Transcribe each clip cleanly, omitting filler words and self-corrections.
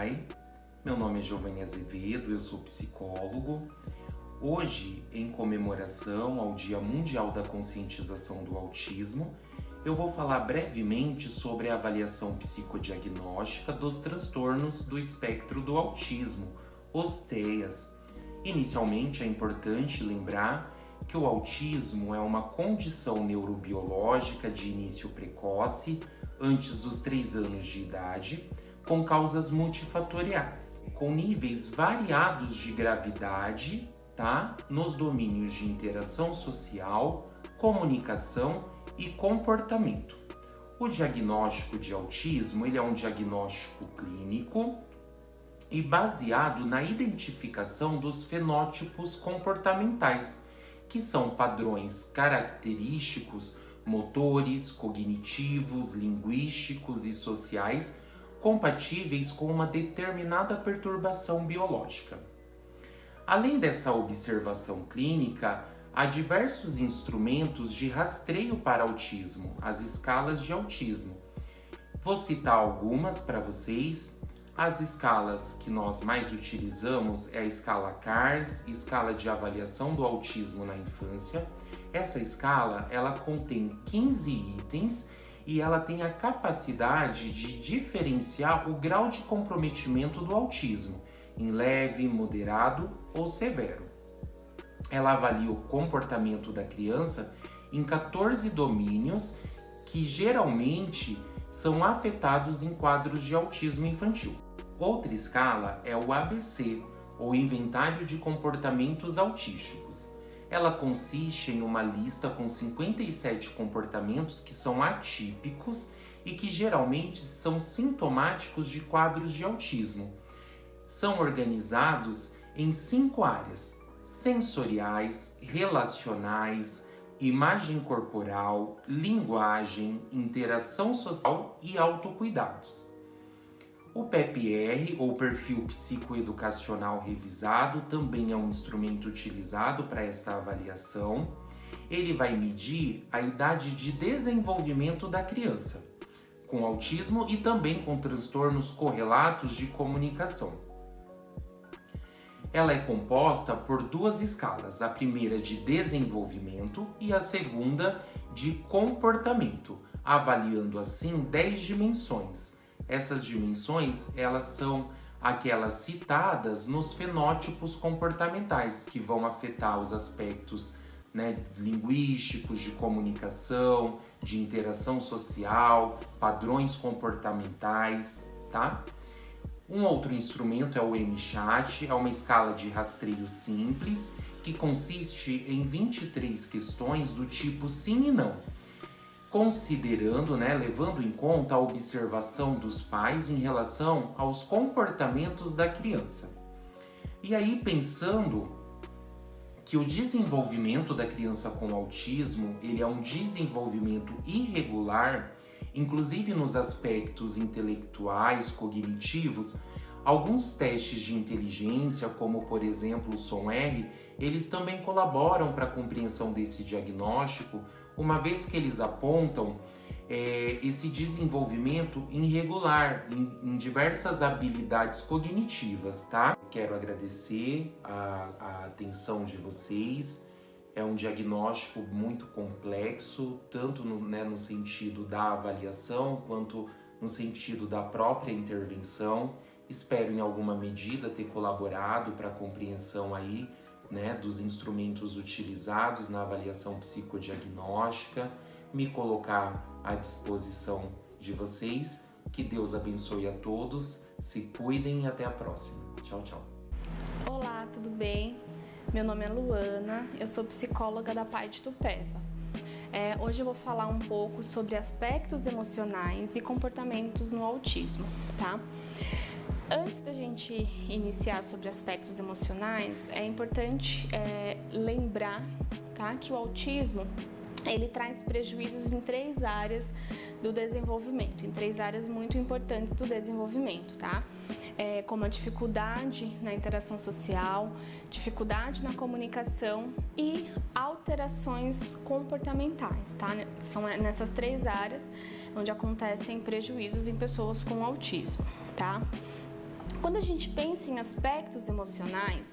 Pai. Meu nome é Giovanni Azevedo, eu sou psicólogo. Hoje, em comemoração ao Dia Mundial da Conscientização do Autismo, eu vou falar brevemente sobre a avaliação psicodiagnóstica dos transtornos do espectro do autismo, os TEAs. Inicialmente, é importante lembrar que o autismo é uma condição neurobiológica de início precoce, antes dos 3 anos de idade, com causas multifatoriais, com níveis variados de gravidade, nos domínios de interação social, comunicação e comportamento. O diagnóstico de autismo ele é um diagnóstico clínico e baseado na identificação dos fenótipos comportamentais, que são padrões característicos, motores, cognitivos, linguísticos e sociais compatíveis com uma determinada perturbação biológica. Além dessa observação clínica, há diversos instrumentos de rastreio para autismo, as escalas de autismo. Vou citar algumas para vocês. As escalas que nós mais utilizamos é a escala CARS, escala de avaliação do autismo na infância. Essa escala, ela contém 15 itens e ela tem a capacidade de diferenciar o grau de comprometimento do autismo em leve, moderado ou severo. Ela avalia o comportamento da criança em 14 domínios que geralmente são afetados em quadros de autismo infantil. Outra escala é o ABC, ou Inventário de Comportamentos Autísticos. Ela consiste em uma lista com 57 comportamentos que são atípicos e que geralmente são sintomáticos de quadros de autismo. São organizados em 5 áreas: sensoriais, relacionais, imagem corporal, linguagem, interação social e autocuidados. O PEP-R, ou Perfil Psicoeducacional Revisado, também é um instrumento utilizado para esta avaliação. Ele vai medir a idade de desenvolvimento da criança, com autismo e também com transtornos correlatos de comunicação. Ela é composta por 2 escalas, a primeira de desenvolvimento e a segunda de comportamento, avaliando assim 10 dimensões. Essas dimensões, elas são aquelas citadas nos fenótipos comportamentais, que vão afetar os aspectos linguísticos, de comunicação, de interação social, padrões comportamentais, Um outro instrumento é o MChat, é uma escala de rastreio simples, que consiste em 23 questões do tipo sim e não, considerando, levando em conta a observação dos pais em relação aos comportamentos da criança. E aí, pensando que o desenvolvimento da criança com autismo, ele é um desenvolvimento irregular, inclusive nos aspectos intelectuais, cognitivos, alguns testes de inteligência, como por exemplo o SOM-R, eles também colaboram para a compreensão desse diagnóstico, uma vez que eles apontam esse desenvolvimento irregular em diversas habilidades cognitivas, Quero agradecer a atenção de vocês. É um diagnóstico muito complexo, tanto no sentido da avaliação, quanto no sentido da própria intervenção. Espero, em alguma medida, ter colaborado para a compreensão dos instrumentos utilizados na avaliação psicodiagnóstica, me colocar à disposição de vocês. Que Deus abençoe a todos, se cuidem e até a próxima. Tchau, tchau. Olá, tudo bem? Meu nome é Luana, eu sou psicóloga da PAI de Itupeva. Hoje eu vou falar um pouco sobre aspectos emocionais e comportamentos no autismo, Antes da gente iniciar sobre aspectos emocionais, é importante lembrar, que o autismo ele traz prejuízos em 3 áreas do desenvolvimento, em 3 áreas muito importantes do desenvolvimento, como a dificuldade na interação social, dificuldade na comunicação e alterações comportamentais, São nessas 3 áreas onde acontecem prejuízos em pessoas com autismo, Quando a gente pensa em aspectos emocionais,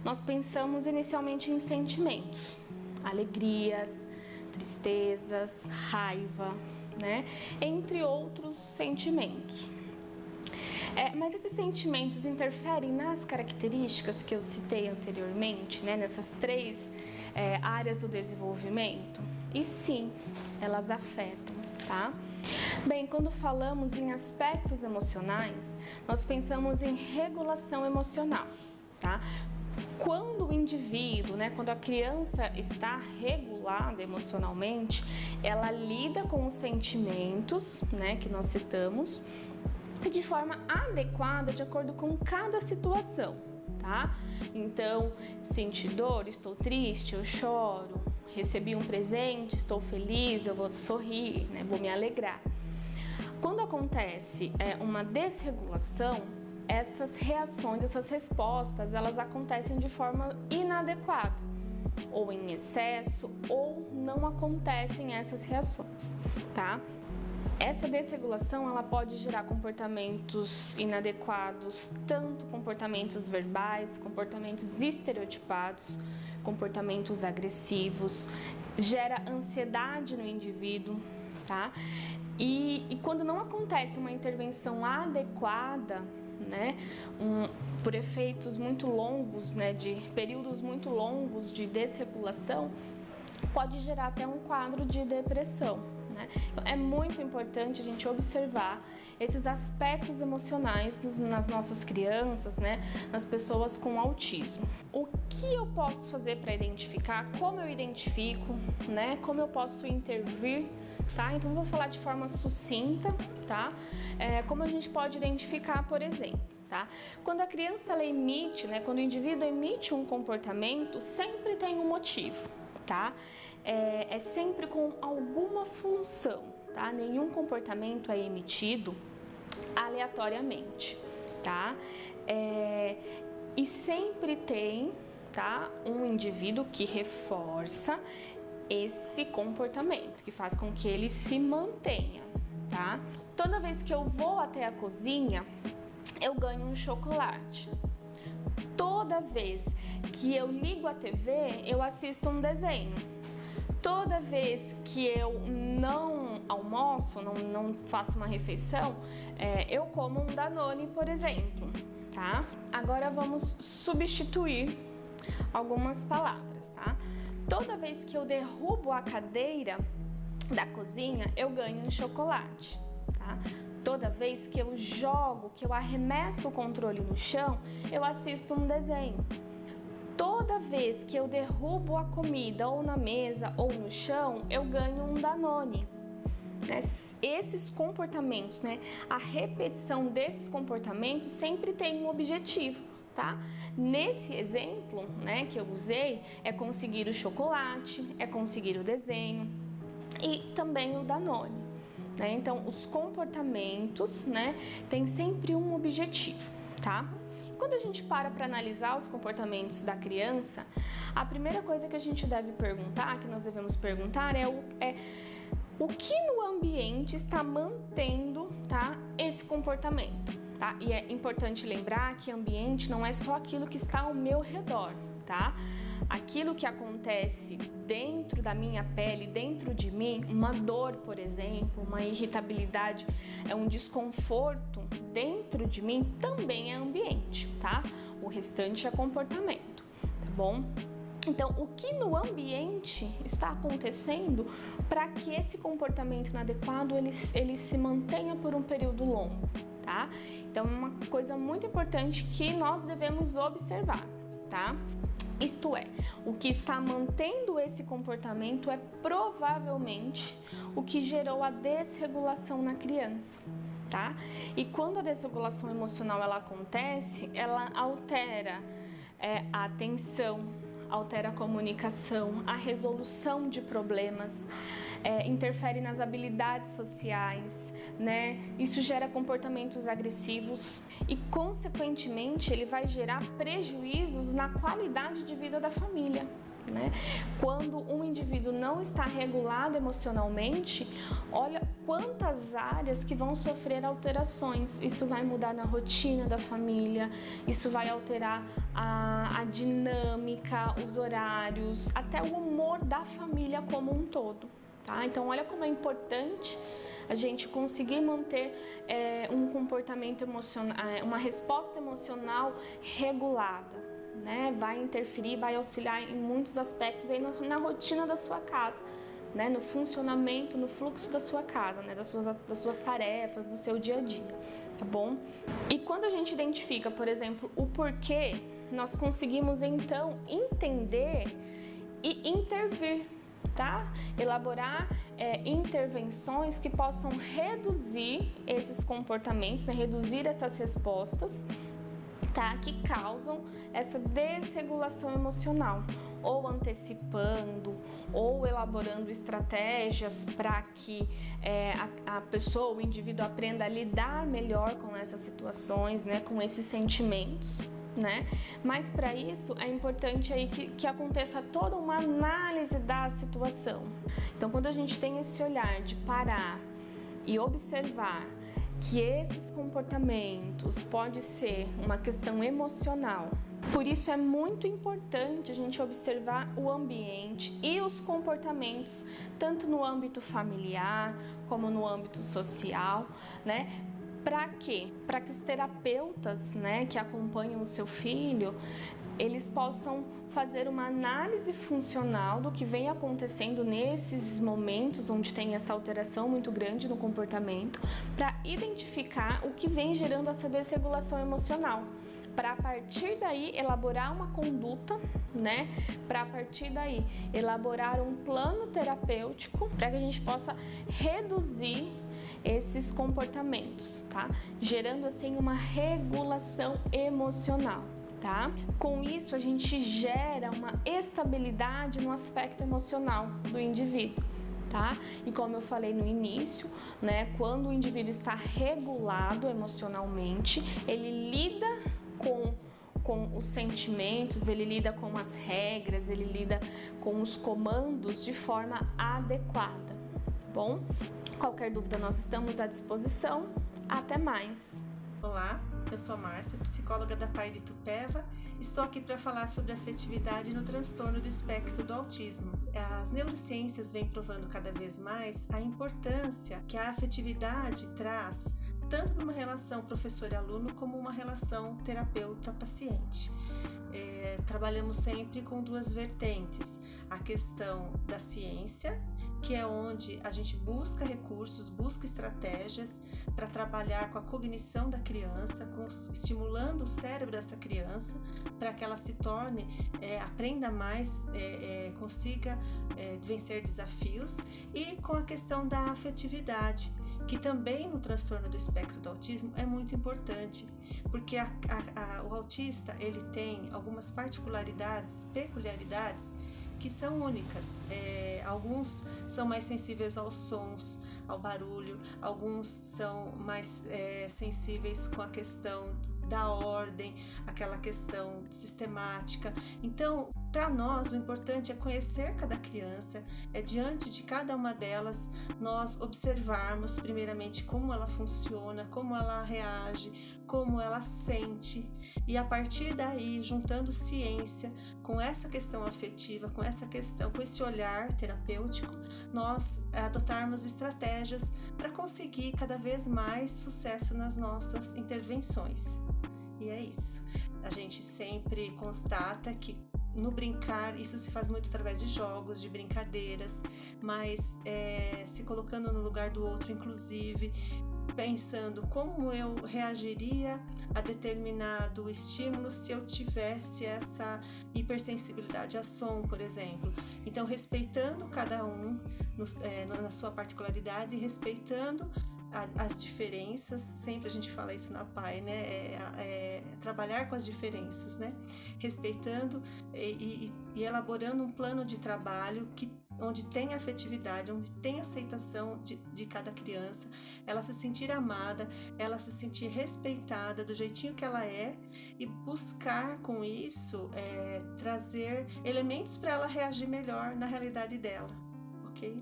nós pensamos inicialmente em sentimentos, alegrias, tristezas, raiva, né? Entre outros sentimentos. Mas esses sentimentos interferem nas características que eu citei anteriormente, né? Nessas três áreas do desenvolvimento? E sim, elas afetam, tá? Bem, quando falamos em aspectos emocionais, nós pensamos em regulação emocional, tá? Quando o indivíduo, né, quando a criança está regulada emocionalmente, ela lida com os sentimentos, né, que nós citamos, de forma adequada de acordo com cada situação, tá? Então, senti dor, estou triste, eu choro, recebi um presente, estou feliz, eu vou sorrir, né, vou me alegrar. Quando acontece uma desregulação, essas reações, essas respostas, elas acontecem de forma inadequada, ou em excesso, ou não acontecem essas reações, tá? Essa desregulação, ela pode gerar comportamentos inadequados, tanto comportamentos verbais, comportamentos estereotipados, comportamentos agressivos, gera ansiedade no indivíduo, tá? E quando não acontece uma intervenção adequada, né, por efeitos muito longos, né, de períodos muito longos de desregulação, pode gerar até um quadro de depressão, né? Então, é muito importante a gente observar esses aspectos emocionais nas nossas crianças, né, nas pessoas com autismo. O que eu posso fazer para identificar? Como eu identifico, né? Como eu posso intervir? Tá? Então, vou falar de forma sucinta, tá? Como a gente pode identificar, por exemplo, tá? Quando a criança ela emite, né? Quando o indivíduo emite um comportamento, sempre tem um motivo, tá? É sempre com alguma função, tá? Nenhum comportamento é emitido aleatoriamente, tá? E sempre tem, tá? Um indivíduo que reforça esse comportamento, que faz com que ele se mantenha, tá? Toda vez que eu vou até a cozinha, eu ganho um chocolate. Toda vez que eu ligo a TV, eu assisto um desenho. Toda vez que eu não almoço, não faço uma refeição, eu como um Danone, por exemplo, tá? Agora vamos substituir algumas palavras, tá? Toda vez que eu derrubo a cadeira da cozinha, eu ganho um chocolate, tá? Toda vez que eu jogo, que eu arremesso o controle no chão, eu assisto um desenho. Toda vez que eu derrubo a comida ou na mesa ou no chão, eu ganho um Danone. Esses comportamentos, né? A repetição desses comportamentos sempre tem um objetivo. Tá? Nesse exemplo, né, que eu usei, é conseguir o chocolate, é conseguir o desenho e também o Danone, né? Então, os comportamentos, né, tem sempre um objetivo, tá? Quando a gente para analisar os comportamentos da criança, a primeira coisa que a gente deve perguntar, que nós devemos perguntar é o que no ambiente está mantendo, tá, esse comportamento. Tá? E é importante lembrar que ambiente não é só aquilo que está ao meu redor, tá? Aquilo que acontece dentro da minha pele, dentro de mim, uma dor, por exemplo, uma irritabilidade, um desconforto dentro de mim, também é ambiente, tá? O restante é comportamento, tá bom? Então, o que no ambiente está acontecendo para que esse comportamento inadequado ele se mantenha por um período longo, tá? Então, é uma coisa muito importante que nós devemos observar, tá? Isto é, o que está mantendo esse comportamento é provavelmente o que gerou a desregulação na criança, tá? E quando a desregulação emocional ela acontece, ela altera a atenção, altera a comunicação, a resolução de problemas, interfere nas habilidades sociais, né? Isso gera comportamentos agressivos e, consequentemente, ele vai gerar prejuízos na qualidade de vida da família, né? Quando um indivíduo não está regulado emocionalmente, olha quantas áreas que vão sofrer alterações. Isso vai mudar na rotina da família, isso vai alterar a dinâmica, os horários, até o humor da família como um todo, tá? Então olha como é importante a gente conseguir manter um comportamento emocional, uma resposta emocional regulada, né? Vai interferir, vai auxiliar em muitos aspectos aí na rotina da sua casa, né? No funcionamento, no fluxo da sua casa, né? Das suas tarefas, do seu dia a dia, tá bom? E quando a gente identifica, por exemplo, o porquê, nós conseguimos então entender e intervir, tá? Elaborar intervenções que possam reduzir esses comportamentos, né? Reduzir essas respostas, tá? Que causam essa desregulação emocional, ou antecipando, ou elaborando estratégias para que a pessoa, o indivíduo aprenda a lidar melhor com essas situações, né? Com esses sentimentos, né? Mas para isso é importante aí que aconteça toda uma análise da situação. Então, quando a gente tem esse olhar de parar e observar que esses comportamentos pode ser uma questão emocional, por isso é muito importante a gente observar o ambiente e os comportamentos, tanto no âmbito familiar como no âmbito social, né? Para quê? Para que os terapeutas, né, que acompanham o seu filho, eles possam fazer uma análise funcional do que vem acontecendo nesses momentos onde tem essa alteração muito grande no comportamento, para identificar o que vem gerando essa desregulação emocional, para a partir daí elaborar uma conduta, né? Para a partir daí elaborar um plano terapêutico para que a gente possa reduzir esses comportamentos, tá? Gerando assim uma regulação emocional, tá? Com isso a gente gera uma estabilidade no aspecto emocional do indivíduo, tá? E como eu falei no início, né, quando o indivíduo está regulado emocionalmente, ele lida com os sentimentos, ele lida com as regras, ele lida com os comandos de forma adequada, tá bom? Qualquer dúvida nós estamos à disposição. Até mais! Olá, eu sou Márcia, psicóloga da PAI de Itupeva. Estou aqui para falar sobre afetividade no transtorno do espectro do autismo. As neurociências vêm provando cada vez mais a importância que a afetividade traz tanto para uma relação professor-aluno como uma relação terapeuta-paciente. Trabalhamos sempre com duas vertentes, a questão da ciência, que é onde a gente busca recursos, busca estratégias para trabalhar com a cognição da criança, estimulando o cérebro dessa criança para que ela se torne, aprenda mais, consiga vencer desafios, e com a questão da afetividade, que também no transtorno do espectro do autismo é muito importante, porque o autista ele tem algumas peculiaridades que são únicas. Alguns são mais sensíveis aos sons, ao barulho, alguns são mais sensíveis com a questão da ordem, aquela questão sistemática. Então, para nós, o importante é conhecer cada criança, diante de cada uma delas, nós observarmos primeiramente como ela funciona, como ela reage, como ela sente, e a partir daí, juntando ciência com essa questão afetiva, com esse olhar terapêutico, nós adotarmos estratégias para conseguir cada vez mais sucesso nas nossas intervenções. E é isso. A gente sempre constata que no brincar, isso se faz muito através de jogos, de brincadeiras, mas se colocando no lugar do outro, inclusive, pensando como eu reagiria a determinado estímulo se eu tivesse essa hipersensibilidade a som, por exemplo. Então, respeitando cada um na sua particularidade e respeitando as diferenças, sempre a gente fala isso na PAI, né? Trabalhar com as diferenças, né? Respeitando e elaborando um plano de trabalho que onde tem afetividade, onde tem aceitação de cada criança, ela se sentir amada, ela se sentir respeitada do jeitinho que ela é e buscar com isso trazer elementos para ela reagir melhor na realidade dela, ok?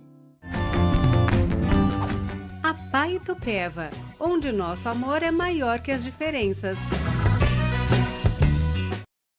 A PAI Itupeva, onde o nosso amor é maior que as diferenças.